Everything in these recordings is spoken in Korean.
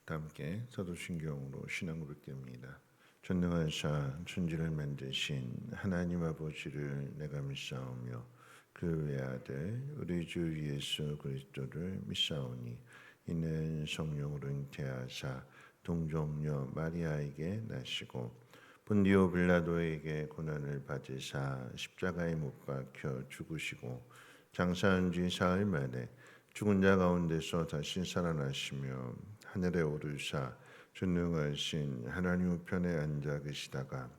다 함께 사도신경으로 신앙 고백됩니다. 전능하사 천지를 만드신 하나님 아버지를 내가 믿사오며 그 외아들 우리 주 예수 그리스도를 믿사오니 이는 성령으로 잉태하사 동정녀 마리아에게 나시고 본디오 빌라도에게 고난을 받으사 십자가에 못 박혀 죽으시고 장사한 지 사흘 만에 죽은 자 가운데서 다시 살아나시며 하늘에 오르사 전능하신 하나님 우편에 앉아 계시다가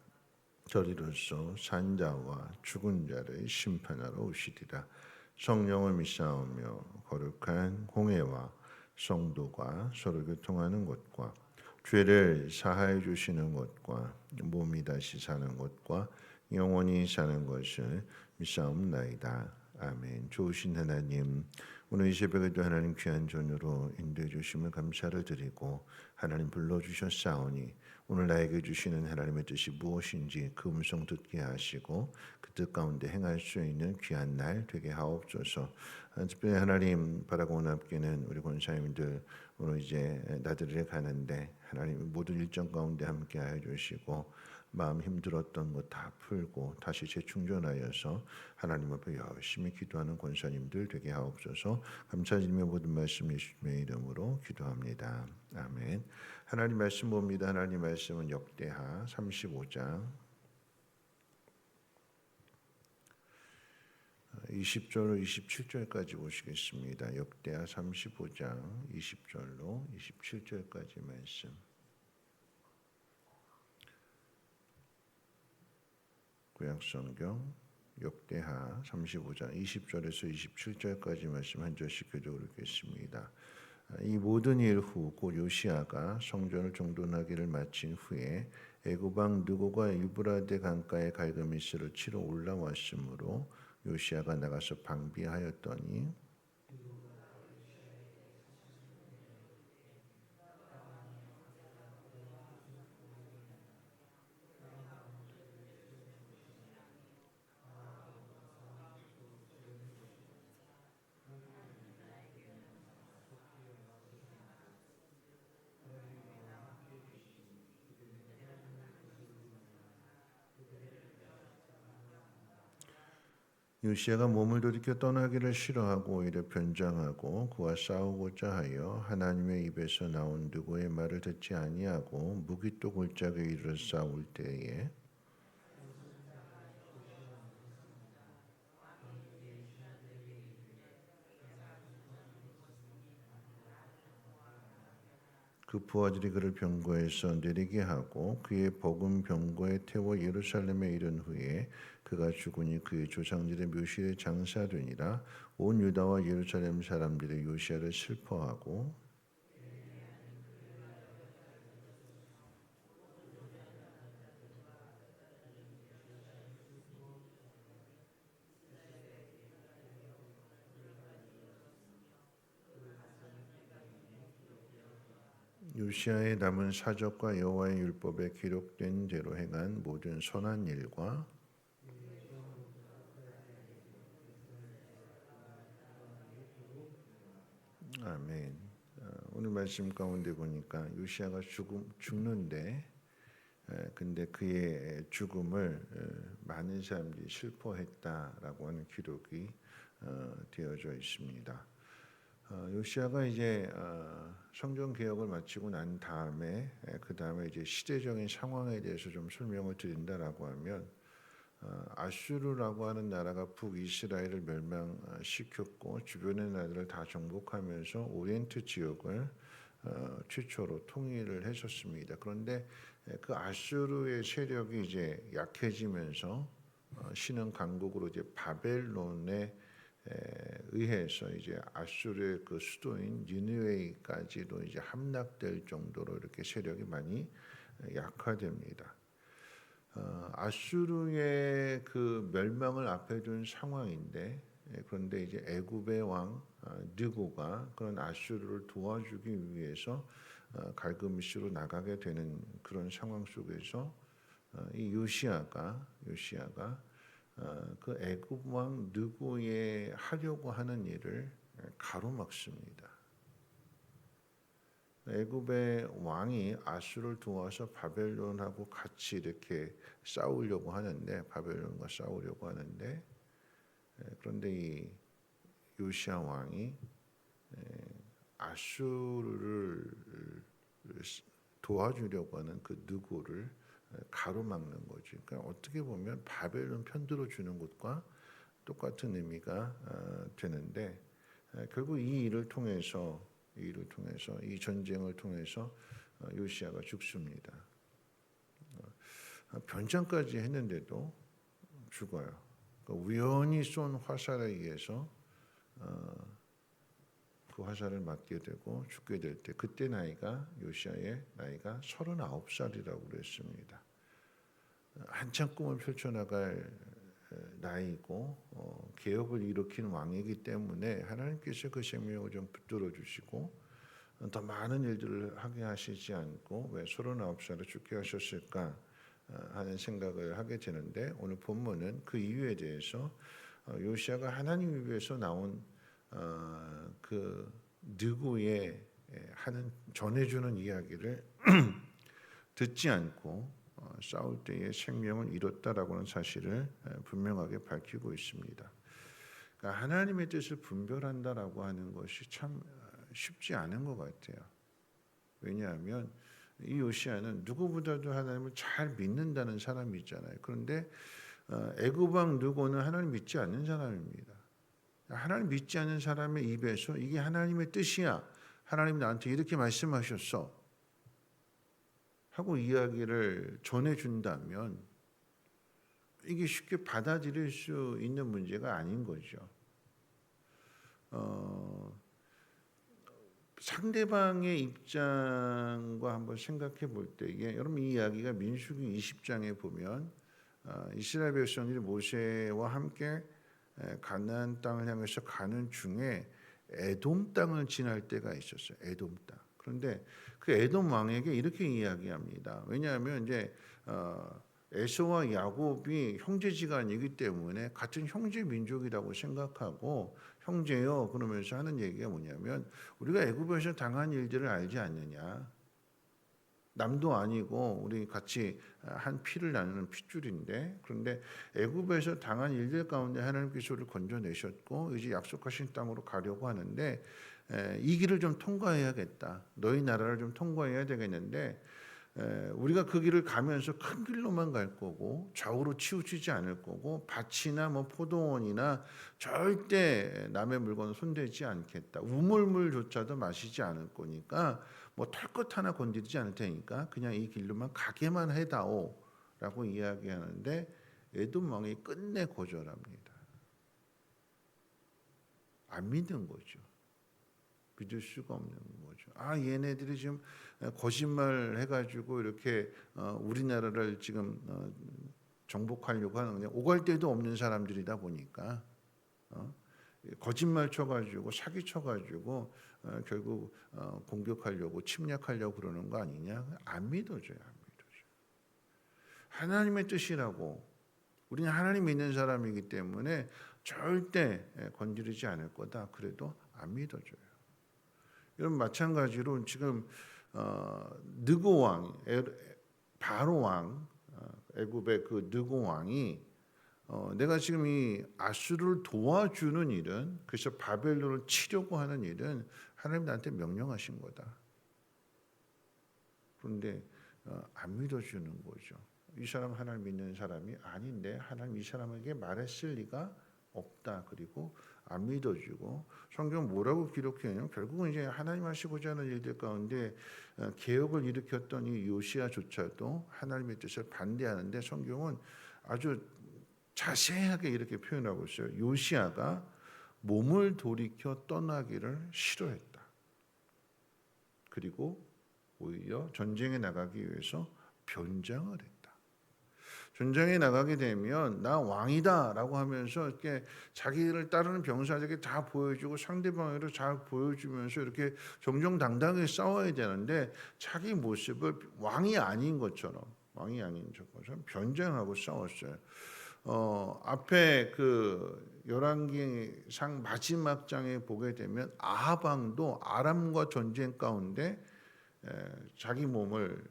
저리로서 산자와 죽은 자를 심판하러 오시리라. 성령을 믿사오며 거룩한 공회와 성도가 서로 교통하는 것과 죄를 사하여 주시는 것과 몸이 다시 사는 것과 영원히 사는 것을 믿사옵나이다. 아멘. 좋으신 하나님, 오늘 이 새벽에도 하나님 귀한 전으로 인도해 주심을 감사를 드리고 하나님 불러주셨사오니 오늘 나에게 주시는 하나님의 뜻이 무엇인지 그 음성 듣게 하시고 그 뜻 가운데 행할 수 있는 귀한 날 되게 하옵소서. 특별히 하나님 바라고 원합기는 우리 권사님들 오늘 이제 나들이를 가는데 하나님 모든 일정 가운데 함께 하여 주시고 마음 힘들었던 것 다 풀고 다시 재충전하여서 하나님 앞에 열심히 기도하는 권사님들 되게 하옵소서. 감사드리며 모든 말씀 예수님의 이름으로 기도합니다. 아멘. 하나님 말씀 봅니다. 하나님 말씀은 역대하 35장 20절로 27절까지 보시겠습니다. 역대하 35장 20절로 27절까지 말씀. 구약성경 역대하 35장 20절에서 27절까지 말씀 한 절씩 교독 읽겠습니다. 이 모든 일 후 곧 요시아가 성전을 정돈하기를 마친 후에 애굽 왕 느고가 유브라데 강가에 갈그미스를 치러 올라왔으므로 요시아가 나가서 방비하였더니 요시아가 몸을 돌이켜 떠나기를 싫어하고 오히려 변장하고 그와 싸우고자 하여 하나님의 입에서 나온 누구의 말을 듣지 아니하고 무기또 골짜기에 이르러 싸울 때에 그 부하들이 그를 병거에서 내리게 하고 그의 복음 병거에 태워 예루살렘에 이른 후에 그가 죽으니 그의 조상들의 묘실에 장사되니라. 온 유다와 예루살렘 사람들이 요시아를 슬퍼하고 요시아의 남은 사적과 여호와의 율법에 기록된 대로 행한 모든 선한 일과 아멘. 오늘 말씀 가운데 보니까 요시아가 죽는데 근데 그의 죽음을 많은 사람들이 슬퍼했다라고 하는 기록이 되어져 있습니다. 요시아가 이제 성전 개혁을 마치고 난 다음에 그 다음에 이제 시대적인 상황에 대해서 좀 설명을 드린다라고 하면 아수르라고 하는 나라가 북이스라엘을 멸망시켰고 주변의 나라를 다 정복하면서 오리엔트 지역을 최초로 통일을 했었습니다. 그런데 그 아수르의 세력이 이제 약해지면서 신흥 강국으로 이제 바벨론에 의해서 이제 아수르의 그 수도인 니느웨까지도 이제 함락될 정도로 이렇게 세력이 많이 약화됩니다. 아수르의 그 멸망을 앞에 둔 상황인데 그런데 이제 애굽의 왕 느고가 그런 아수르를 도와주기 위해서 갈그미스로 나가게 되는 그런 상황 속에서 이 요시아가 그 애굽 왕 느고의 하려고 하는 일을 가로막습니다. 애굽의 왕이 아수를 도와서 바벨론하고 같이 이렇게 싸우려고 하는데 바벨론과 싸우려고 하는데 그런데 이 요시야 왕이 아수르를 도와주려고 하는 그 누구를 가로막는 거지. 그러니까 어떻게 보면 바벨론 편들어 주는 것과 똑같은 의미가 되는데 결국 이 일을 통해서 이 전쟁을 통해서 요시야가 죽습니다. 변장까지 했는데도 죽어요. 그러니까 우연히 쏜 화살에 의해서 그 화살을 맞게 되고 죽게 될 때 그때 요시야의 나이가 39살이라고 그랬습니다. 한참 꿈을 펼쳐나갈 나이고 개혁을 일으키는 왕이기 때문에 하나님께서 그 생명을 좀 붙들어 주시고 더 많은 일들을 하게 하시지 않고 왜 39살에 죽게 하셨을까 하는 생각을 하게 되는데 오늘 본문은 그 이유에 대해서 요시야가 하나님 위에서 나온 그 누구의 하는 전해주는 이야기를 듣지 않고 싸울 때의 생명을 잃었다라고 하는 사실을 분명하게 밝히고 있습니다. 그러니까 하나님의 뜻을 분별한다라고 하는 것이 참 쉽지 않은 것 같아요. 왜냐하면 이 요시야는 누구보다도 하나님을 잘 믿는다는 사람이잖아요. 그런데 애굽 왕 느고는 하나님 믿지 않는 사람입니다. 하나님 믿지 않는 사람의 입에서 이게 하나님의 뜻이야. 하나님 나한테 이렇게 말씀하셨어. 하고 이야기를 전해준다면 이게 쉽게 받아들일 수 있는 문제가 아닌 거죠. 상대방의 입장과 한번 생각해 볼 때에 여러분 이 이야기가 민수기 20장에 보면 이스라엘 백성들이 모세와 함께 가나안 땅을 향해서 가는 중에 에돔 땅을 지날 때가 있었어요. 에돔 땅. 그런데 그 에돔 왕에게 이렇게 이야기합니다. 왜냐하면 이제 에서와 야곱이 형제지간이기 때문에 같은 형제 민족이라고 생각하고 형제요 그러면서 하는 얘기가 뭐냐면 우리가 애굽에서 당한 일들을 알지 않느냐. 남도 아니고 우리 같이 한 피를 나누는 핏줄인데 그런데 애굽에서 당한 일들 가운데 하나님께서 우리를 건져내셨고 이제 약속하신 땅으로 가려고 하는데 이 길을 좀 통과해야겠다. 너희 나라를 좀 통과해야 되겠는데 우리가 그 길을 가면서 큰 길로만 갈 거고 좌우로 치우치지 않을 거고 밭이나 뭐 포도원이나 절대 남의 물건을 손대지 않겠다. 우물물조차도 마시지 않을 거니까 뭐 털 것 하나 건드리지 않을 테니까 그냥 이 길로만 가게만 해다오라고 이야기하는데 에돔 왕이 끝내 거절합니다. 안 믿는 거죠. 믿을 수가 없는 거죠. 얘네들이 지금 거짓말 해가지고 이렇게 우리나라를 지금 정복하려고 하는 그냥 오갈 데도 없는 사람들이다 보니까 거짓말 쳐가지고 사기 쳐가지고 결국 공격하려고 침략하려고 그러는 거 아니냐? 안 믿어져요, 안 믿어져. 하나님의 뜻이라고 우리는 하나님 믿는 사람이기 때문에 절대 건드리지 않을 거다. 그래도 안 믿어져요. 여러분 마찬가지로 지금 느고 왕, 바로 왕, 애굽의 그 느고 왕이 내가 지금 이 아수르를 도와주는 일은 그래서 바벨론을 치려고 하는 일은 하나님 나한테 명령하신 거다. 그런데 안 믿어주는 거죠. 이 사람 하나님 믿는 사람이 아닌데 하나님 이 사람에게 말했을 리가 없다. 그리고 안 믿어주고 성경 뭐라고 기록해요? 결국은 이제 하나님 하시고자 하는 일들 가운데 개혁을 일으켰던 이 요시야조차도 하나님의 뜻을 반대하는데 성경은 아주 자세하게 이렇게 표현하고 있어요. 요시야가 몸을 돌이켜 떠나기를 싫어했다. 그리고 오히려 전쟁에 나가기 위해서 변장을 했다. 전쟁에 나가게 되면 나 왕이다라고 하면서 이렇게 자기를 따르는 병사들에게 다 보여주고 상대방에게 잘 보여주면서 이렇게 정정당당하게 싸워야 되는데 자기 모습을 왕이 아닌 것처럼 변장하고 싸웠어요. 앞에 그 열왕기상 마지막 장에 보게 되면 아합 왕도 아람과 전쟁 가운데 자기 몸을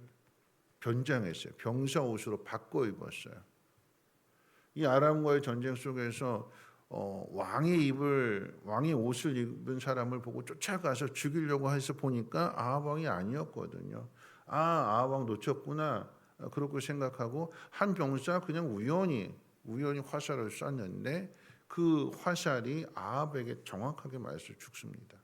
변장했어요. 병사 옷으로 바꿔 입었어요. 이 아람과의 전쟁 속에서 왕의 옷을 입은 사람을 보고 쫓아가서 죽이려고 해서 보니까 아합 왕이 아니었거든요. 아합 왕 놓쳤구나. 그렇게 생각하고 한 병사 그냥 우연히 화살을 쐈는데 그 화살이 아합에게 정확하게 맞아서 죽습니다.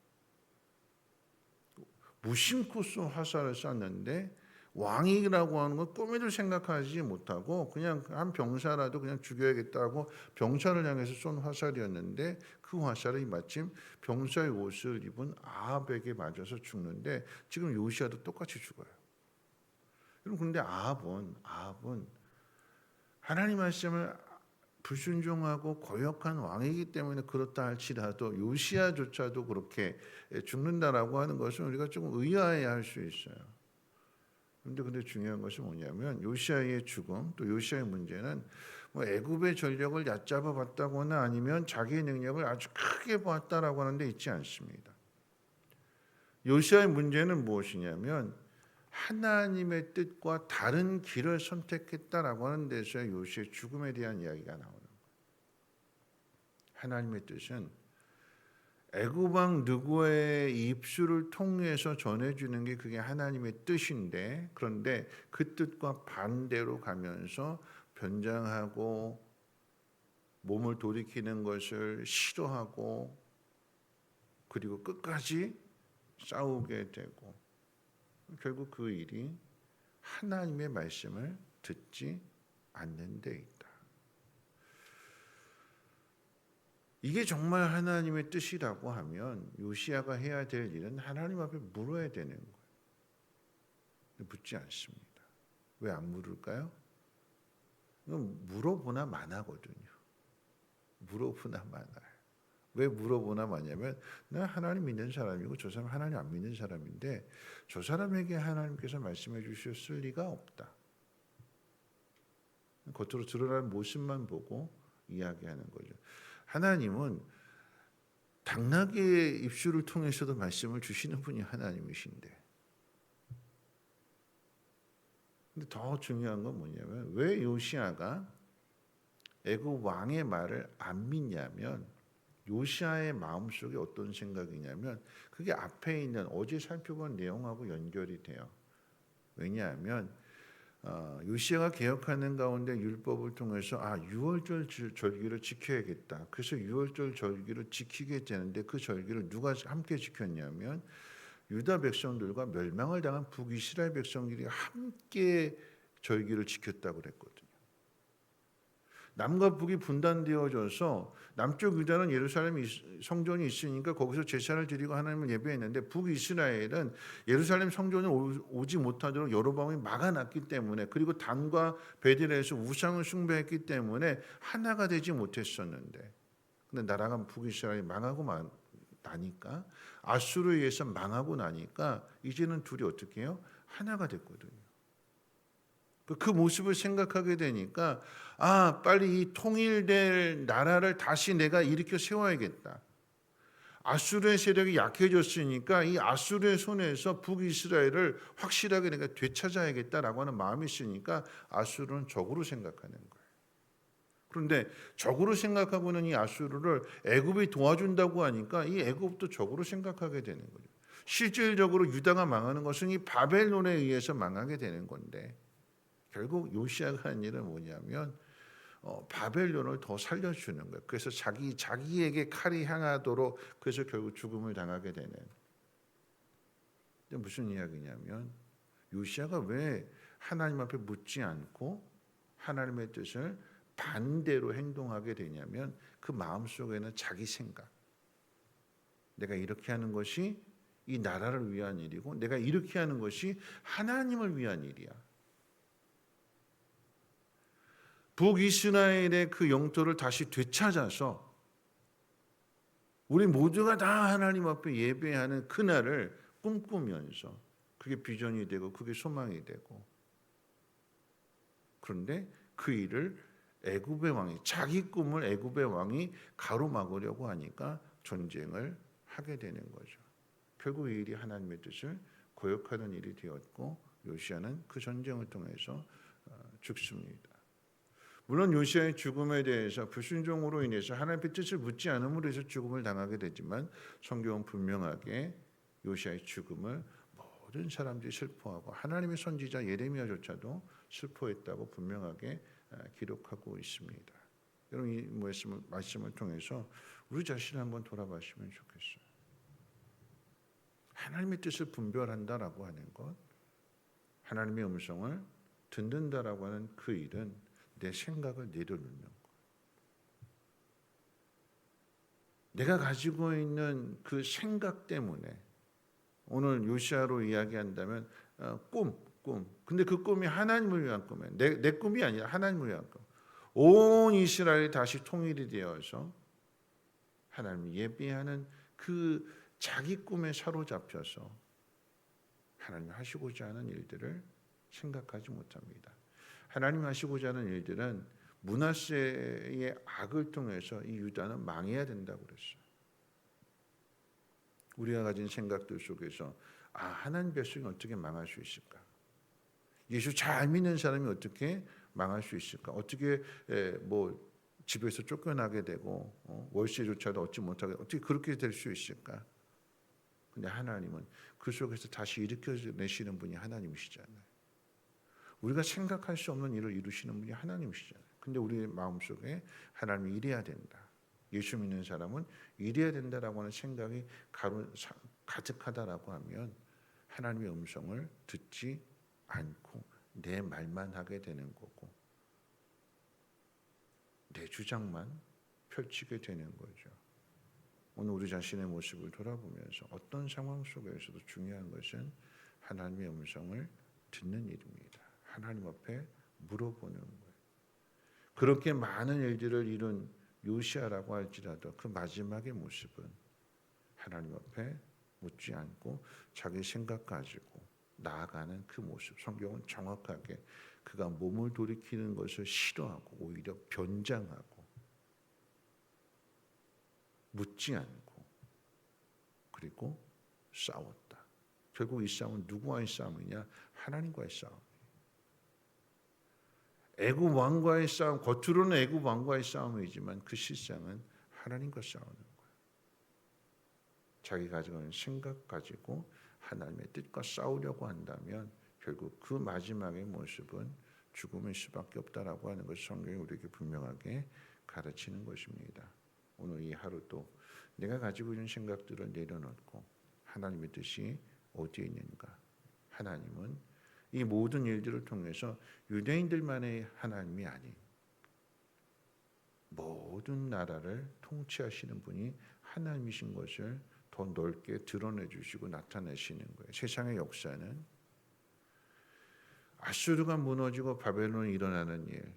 무심코 쏜 화살을 쐈는데 왕이라고 하는 건 꿈에도 생각하지 못하고 그냥 한 병사라도 그냥 죽여야겠다고 병사를 향해서 쏜 화살이었는데 그 화살이 마침 병사의 옷을 입은 아합에게 맞아서 죽는데 지금 요시야도 똑같이 죽어요. 여러분 근데 아합은 하나님 말씀을 불순종하고 거역한 왕이기 때문에 그렇다 할지라도 요시야조차도 그렇게 죽는다라고 하는 것은 우리가 조금 의아해 할 수 있어요. 근데 중요한 것은 뭐냐면 요시야의 죽음 또 요시야의 문제는 뭐 애굽의 전력을 얕잡아 봤다거나 아니면 자기의 능력을 아주 크게 보았다라고 하는데 있지 않습니다. 요시야의 문제는 무엇이냐면 하나님의 뜻과 다른 길을 선택했다라고 하는 데서 요시야의 죽음에 대한 이야기가 나오는 거예요. 하나님의 뜻은 애굽 왕 느고의 입술을 통해서 전해주는 게 그게 하나님의 뜻인데 그런데 그 뜻과 반대로 가면서 변장하고 몸을 돌이키는 것을 싫어하고 그리고 끝까지 싸우게 되고 결국 그 일이 하나님의 말씀을 듣지 않는 데 있다. 이게 정말 하나님의 뜻이라고 하면 요시야가 해야 될 일은 하나님 앞에 물어야 되는 거예요. 묻지 않습니다. 왜 안 물을까요? 물어보나 마나거든요. 물어보나 마나요. 왜 물어보나 마냐면 나 하나님 믿는 사람이고 저 사람 하나님 안 믿는 사람인데 저 사람에게 하나님께서 말씀해 주셨을 리가 없다. 겉으로 드러나는 모습만 보고 이야기하는 거죠. 하나님은 당나귀의 입술을 통해서도 말씀을 주시는 분이 하나님이신데 근데 더 중요한 건 뭐냐면 왜 요시야가 애굽 왕의 말을 안 믿냐면 요시야의 마음속에 어떤 생각이냐면 그게 앞에 있는 어제 살펴본 내용하고 연결이 돼요. 왜냐하면 요시야가 개혁하는 가운데 율법을 통해서 유월절 절기를 지켜야겠다. 그래서 유월절 절기를 지키게 되는데 그 절기를 누가 함께 지켰냐면 유다 백성들과 멸망을 당한 북이스라엘 백성들이 함께 절기를 지켰다고 그랬거든요. 남과 북이 분단되어져서 남쪽 유다는 예루살렘 성전이 있으니까 거기서 제사를 드리고 하나님을 예배했는데 북이스라엘은 예루살렘 성전을 오지 못하도록 여로보암이 막아놨기 때문에 그리고 단과 베들레에서 우상을 숭배했기 때문에 하나가 되지 못했었는데 근데 나라가 북이스라엘이 망하고 나니까 아수르에 의해서 망하고 나니까 이제는 둘이 어떻게 해요? 하나가 됐거든요. 그 모습을 생각하게 되니까 빨리 이 통일될 나라를 다시 내가 일으켜 세워야겠다. 아수르의 세력이 약해졌으니까 이 아수르의 손에서 북이스라엘을 확실하게 내가 되찾아야겠다라고 하는 마음이 있으니까 아수르는 적으로 생각하는 거예요. 그런데 적으로 생각하고는 이 아수르를 애굽이 도와준다고 하니까 이 애굽도 적으로 생각하게 되는 거죠. 실질적으로 유다가 망하는 것은 이 바벨론에 의해서 망하게 되는 건데 결국 요시야가 한 일은 뭐냐면 바벨론을 더 살려주는 거예요. 그래서 자기에게 칼이 향하도록 그래서 결국 죽음을 당하게 되는. 무슨 이야기냐면 요시야가 왜 하나님 앞에 묻지 않고 하나님의 뜻을 반대로 행동하게 되냐면 그 마음속에는 자기 생각. 내가 이렇게 하는 것이 이 나라를 위한 일이고 내가 이렇게 하는 것이 하나님을 위한 일이야. 북이스라엘의 그 영토를 다시 되찾아서 우리 모두가 다 하나님 앞에 예배하는 그날을 꿈꾸면서 그게 비전이 되고 그게 소망이 되고 그런데 그 일을 애굽의 왕이 자기 꿈을 애굽의 왕이 가로막으려고 하니까 전쟁을 하게 되는 거죠. 결국 이 일이 하나님의 뜻을 고역하는 일이 되었고 요시야는 그 전쟁을 통해서 죽습니다. 물론 요시야의 죽음에 대해서 불순종으로 인해서 하나님의 뜻을 묻지 않음으로 해서 죽음을 당하게 되지만 성경은 분명하게 요시야의 죽음을 모든 사람들이 슬퍼하고 하나님의 선지자 예레미야조차도 슬퍼했다고 분명하게 기록하고 있습니다. 여러분 이 말씀을 통해서 우리 자신을 한번 돌아보시면 좋겠어요. 하나님의 뜻을 분별한다라고 하는 것, 하나님의 음성을 듣는다라고 하는 그 일은 내 생각을 내려놓는 것. 내가 가지고 있는 그 생각 때문에 오늘 요시야로 이야기한다면 꿈. 근데 그 꿈이 하나님을 위한 꿈이에요. 내 꿈이 아니라 하나님을 위한 꿈. 온 이스라엘이 다시 통일이 되어서 하나님을 예배하는 그 자기 꿈에 사로잡혀서 하나님이 하시고자 하는 일들을 생각하지 못합니다. 하나님이 하시고자 하는 일들은 므낫세의 악을 통해서 이 유다는 망해야 된다고 그랬어요. 우리가 가진 생각들 속에서 하나님 백성이 어떻게 망할 수 있을까? 예수 잘 믿는 사람이 어떻게 망할 수 있을까? 어떻게 집에서 쫓겨나게 되고 월세조차도 얻지 못하게 어떻게 그렇게 될 수 있을까? 근데 하나님은 그 속에서 다시 일으켜내시는 분이 하나님이시잖아요. 우리가 생각할 수 없는 일을 이루시는 분이 하나님이시잖아요. 근데 우리 마음속에 하나님이 이래야 된다. 예수 믿는 사람은 이래야 된다라고 하는 생각이 가득하다라고 하면 하나님의 음성을 듣지 않고 내 말만 하게 되는 거고 내 주장만 펼치게 되는 거죠. 오늘 우리 자신의 모습을 돌아보면서 어떤 상황 속에서도 중요한 것은 하나님의 음성을 듣는 일입니다. 하나님 앞에 물어보는 거예요. 그렇게 많은 일들을 이룬 요시야라고 할지라도 그 마지막의 모습은 하나님 앞에 묻지 않고 자기 생각 가지고 나아가는 그 모습. 성경은 정확하게 그가 몸을 돌이키는 것을 싫어하고 오히려 변장하고 묻지 않고 그리고 싸웠다. 결국 이 싸움은 누구와의 싸움이냐? 하나님과의 싸움. 애굽 왕과의 싸움, 겉으로는 애굽 왕과의 싸움이지만 그 실상은 하나님과 싸우는 거예요. 자기 가지고 있는 생각 가지고 하나님의 뜻과 싸우려고 한다면 결국 그 마지막의 모습은 죽음일 수밖에 없다라고 하는 것을 성경이 우리에게 분명하게 가르치는 것입니다. 오늘 이 하루도 내가 가지고 있는 생각들을 내려놓고 하나님의 뜻이 어디에 있는가? 하나님은 이 모든 일들을 통해서 유대인들만의 하나님이 아닌 모든 나라를 통치하시는 분이 하나님이신 것을 더 넓게 드러내 주시고 나타내시는 거예요. 세상의 역사는 아수르가 무너지고 바벨론이 일어나는 일,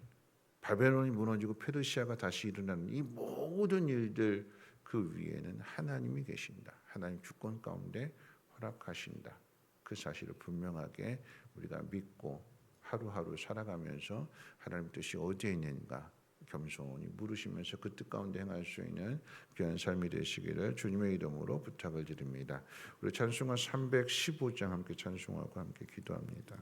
바벨론이 무너지고 페르시아가 다시 일어나는 이 모든 일들 그 위에는 하나님이 계신다. 하나님 주권 가운데 허락하신다. 그 사실을 분명하게 우리가 믿고 하루하루 살아가면서 하나님 뜻이 어디에 있는가 겸손히 물으시면서 그 뜻 가운데 행할 수 있는 귀한 삶이 되시기를 주님의 이름으로 부탁을 드립니다. 우리 찬송가 315장 함께 찬송하고 함께 기도합니다.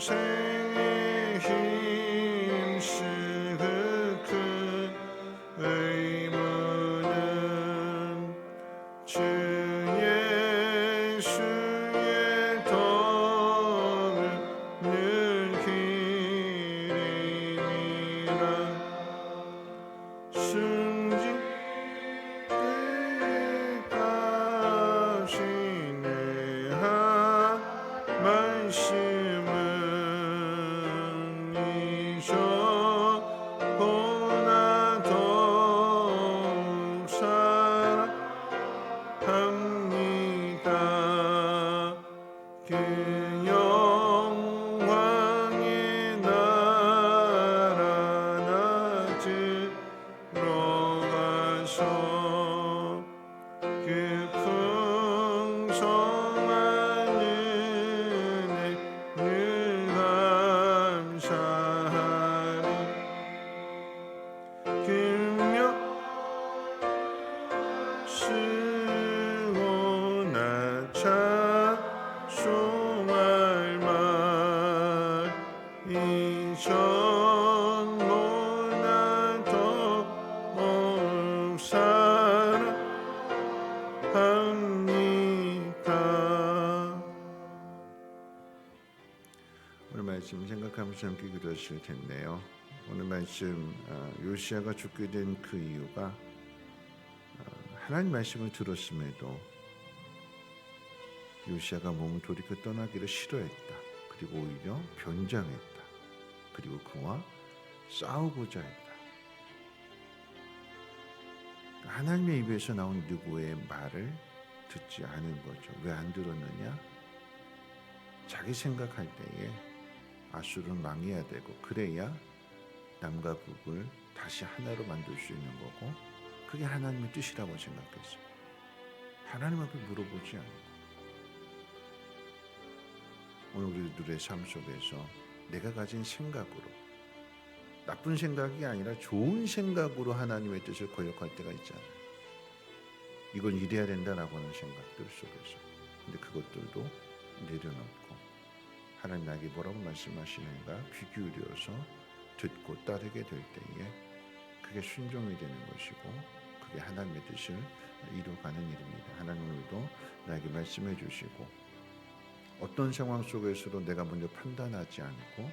평생의 힘쓰고 그 의무는 주 예수의 도움을 늘 기림이라 승진 때까지 내 말씀은 잊어보나 더욱 사랑합니다. 그 영광의 나라 낮으러 가서 그 풍성한 은혜 늘 감사하리. 금요 쓰고 나 찬송할 말 이전보다 더욱 사랑합니다. 오늘 말씀 생각하면서 함께 기도하실 텐데요. 오늘 말씀 요시야가 죽게 된 그 이유가 하나님 말씀을 들었음에도 요시야가 몸을 돌이켜 떠나기를 싫어했다. 그리고 오히려 변장했다. 그리고 그와 싸우고자 했다. 하나님의 입에서 나온 누구의 말을 듣지 않은 거죠. 왜 안 들었느냐? 자기 생각할 때에 아수르는 망해야 되고 그래야 남과 북을 다시 하나로 만들 수 있는 거고 그게 하나님의 뜻이라고 생각했어요. 하나님 앞에 물어보지 않고 오늘 우리들의 삶 속에서 내가 가진 생각으로 나쁜 생각이 아니라 좋은 생각으로 하나님의 뜻을 거역할 때가 있잖아요. 이건 이래야 된다라고 하는 생각들 속에서 근데 그것들도 내려놓고 하나님 나에게 뭐라고 말씀하시는가 귀 기울여서 듣고 따르게 될 때에 그게 순종이 되는 것이고 그게 하나님의 뜻을 이루어가는 일입니다. 하나님 오늘도 나에게 말씀해 주시고 어떤 상황 속에서도 내가 먼저 판단하지 않고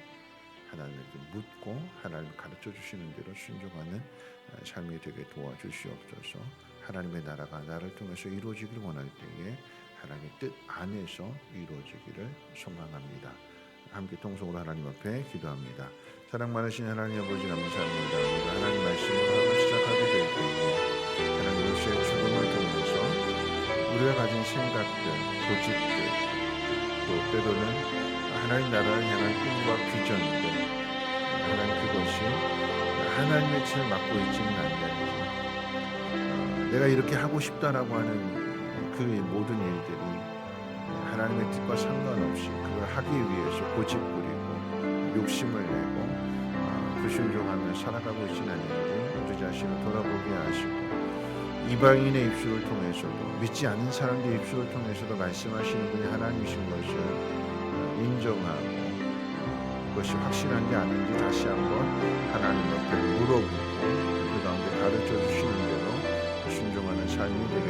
하나님께 묻고 하나님을 가르쳐 주시는 대로 순종하는 삶이 되게 도와주시옵소서. 하나님의 나라가 나를 통해서 이루어지기를 원할 때에 하나님의 뜻 안에서 이루어지기를 소망합니다. 함께 통성으로 하나님 앞에 기도합니다. 사랑 많으신 하나님 아버지 감사합니다. 우리가 하나님 말씀을 하고 시작하게 될 때에 하나님 요시의 죽음을 통해서 우리가 가진 생각들, 고집들 또 때로는 하나님 나라를 향한 꿈과 비전들 하나님 그것이 하나님의 뜻을 맡고 있지는 않는지 내가 이렇게 하고 싶다라고 하는 그 모든 일들이 하나님의 뜻과 상관없이 그걸 하기 위해서 고집 부리고 욕심을 내고 불순종하며 살아가고 있지는 않는지 우리 자신을 돌아보게 하시고 이방인의 입술을 통해서도 믿지 않는 사람들의 입술을 통해서도 말씀하시는 분이 하나님이신 것을 인정하고 그것이 확실한 게 아닌지 다시 한번 하나님 앞에 물어보고 그 가운데 가르쳐 주시는 대로 순종하는 삶이 되게